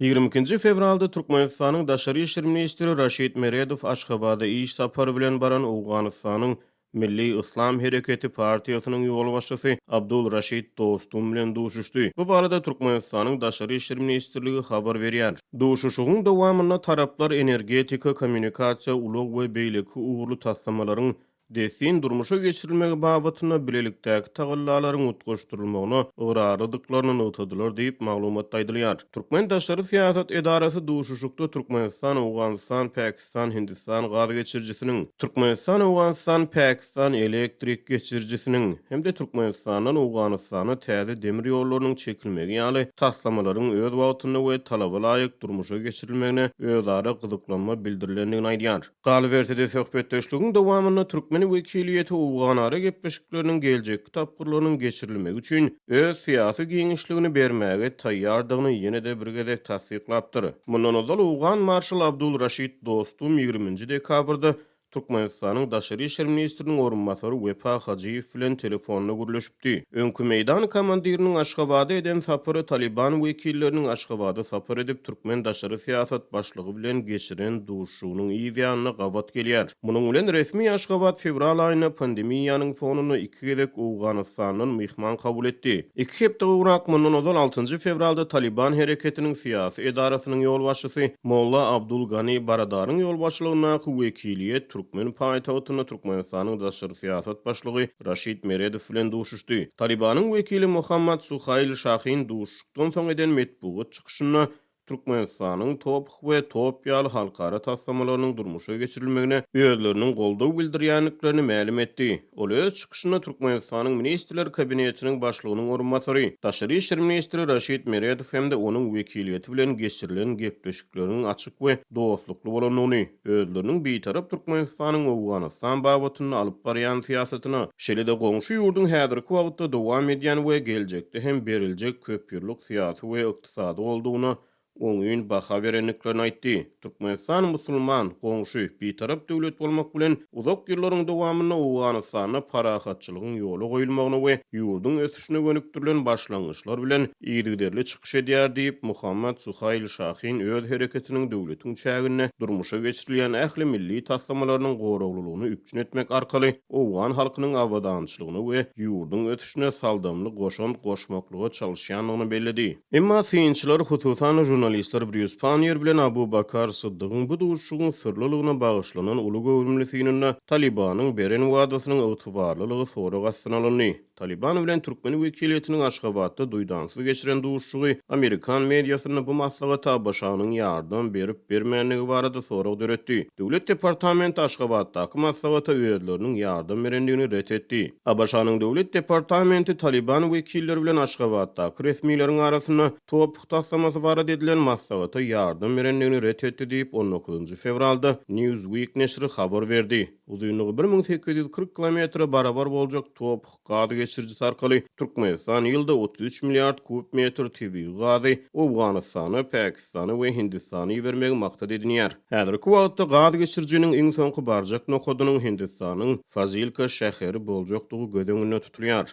22 fevralda Türkmenistanyň Daşary işler ministri Raşid Meredow Aşgabatda iş sapary bilen baran Awganystanyň Milli İslam Hereketi Partiýasynyň ýol başçysy Abdul Raşid Dostum bilen duşuşdy. Bu barada Türkmenistanyň Daşary işler ministrligi habar berýär. Duşuşyň dowamyna taraplar energetika, kommunikasiýa, ulug we beýleki uğurlu taslamalaryň desin durmuşa geçirilmegi babatyna bilelikdäki tagallalaryň utgaşdyrylmagyna ıgrardyklaryny notadylar diýip maglumat aýdylýar. Türkmen daşary siýasat edarasy duşuşykda Türkmenistan, Awganystan, Pakistan, Hindistan gaz geçirjisiniň, Türkmenistan, Awganystan, Pakistan elektrik geçirjisiniň hemde Türkmenistandan Awganystana täze demir ýollarynyň çekilmegi ýaly taslamalaryň öz wagtyna we talaba laýyk durmuşa geçirilmegine özara gyzyklanma bildirilendigini aýdýar. Galbertide söhbetdeşligiň dowamyna Türkmen wekiliýeti Awganara gepleşikleriniň geljek tapgyrlarynyň geçirilmegi üçin öz syýasy giňişligini bermäge taýýardygyny ýene-de bir gezek tasdiklapdyr. Mundan ozal Awgan marşal Abdul Raşid Dostum 20 dekabrda Türkmenistanyň Daşary işler ministriniň orunmasary Wepa Hajiýew bilen telefonna gürleşipdi. Öňkü meýdan komandiriniň Aşgabada eden sapary Taliban wekilleriniň Aşgabada sapar edip Türkmen daşary siýasat başlygy bilen geçiren duşuşynyň ýa-da gawat gelýär. Munyň bilen resmi Aşgabat fevral aýyna pandemiýanyň fonuny iki gezek Awganystanyň mihman kabul etdi. Iki hepde urak mundan ozal 6 fevralda Taliban hereketiniň siýasy edarasynyň ýol başçysy Molla Abdul Gani Baradaryň ýol başçylygyna wekiliýet Türkmen paýtagtyna Türkmenistanyň daşary siýasat başlygy Raşid Meredow bilen duşuşdy. Talibanyň wekili Muhammad Suhail Şahin duşuşykdan soň eden medpugat çykyşyna Türkmenistanyň top we topýaly halkara taslamalarynyň durmuşa geçirilmegine özleriniň goldaw bildirýänliklerini ma'lum etdi. Ol öz çykyşynda Türkmenistanyň ministrler kabinetiniň başlygynyň orunmasary, Daşary işler ministri Raşid Meredow hemde onuň wekiliýeti bilen geçirilen gepleşikleriniň açyk we dostlukly bolanyny, özleriniň beýtarap Türkmenistanyň Awganystan babatyny alyp barýan siýasatyny, şeýle-de goňşy ýurdun häzirki wagtda dowam edýän we geljekde hem beriljek köp ýyllyk syýasy we ykdysady boldugyny oňyn baha berenliklerini aýtdy. Türkmenistan musulman, goňşy, beýtarap döwlet bolmak bilen uzak ýyllaryň dowamyna Awganystana parahatçylygyň ýoly goýulmagyny we ýurdun ösüşine gönükdirilen başlangyçlar bilen ýygyderli çykyş edýär diýip Muhammad Suhail Şahin öz hereketiniň döwletiň çägine durmuşa geçirilýän ähli milli taslamalarynyň goraglylygyny üpçün etmek arkaly Awgan halkynyň awadançylygyny we ýurdun ösüşine saldamly goşant goşmaklyga çalyşýanlygyny bellidi. Emma synçylar hususan jurnalistler Bruce Pannier bilen Abu Bakar Sıddygyň bu duşuşygyň sırlylygyna bagyşlanan uly gowrumlysynyň Talibanyň beren wadasynyň ygtybarlylygy soragy astyna alındy. Taliban bilen Türkmen wekiliýetiniň Aşgabatda duýdansyz geçiren duşuşygy Amerikan mediasyna bu maslagata başanyň ýardam berip bermänligi barada sorag döretdi. Döwlet departamenti Aşgabatdaky maslagata üýeleriniň ýardam berendigini ret etdi. Başanyň döwlet departamenti Taliban wekilleri bilen Aşgabatdaky resmiýetiň arasyna top taslamasy barada edilen maslagata ýardam berendigini ret etdi diýip 19 fevralda Newsweek neşri habar berdi. Uzunlygy 1840 kilometre barabar boljak top gaz geçirjisi arkaly Türkmenistan ýylda 33 milliard kub metr tabii gazy Awganystana, Pakistana we Hindistana ýermegi maksat edilýär. Häzirki wagtda gaz geçirjiniň iň soňky barjak nokodynyň Hindistanyň Fazilka şäheri boljakdygy göz öňünde tutulýar.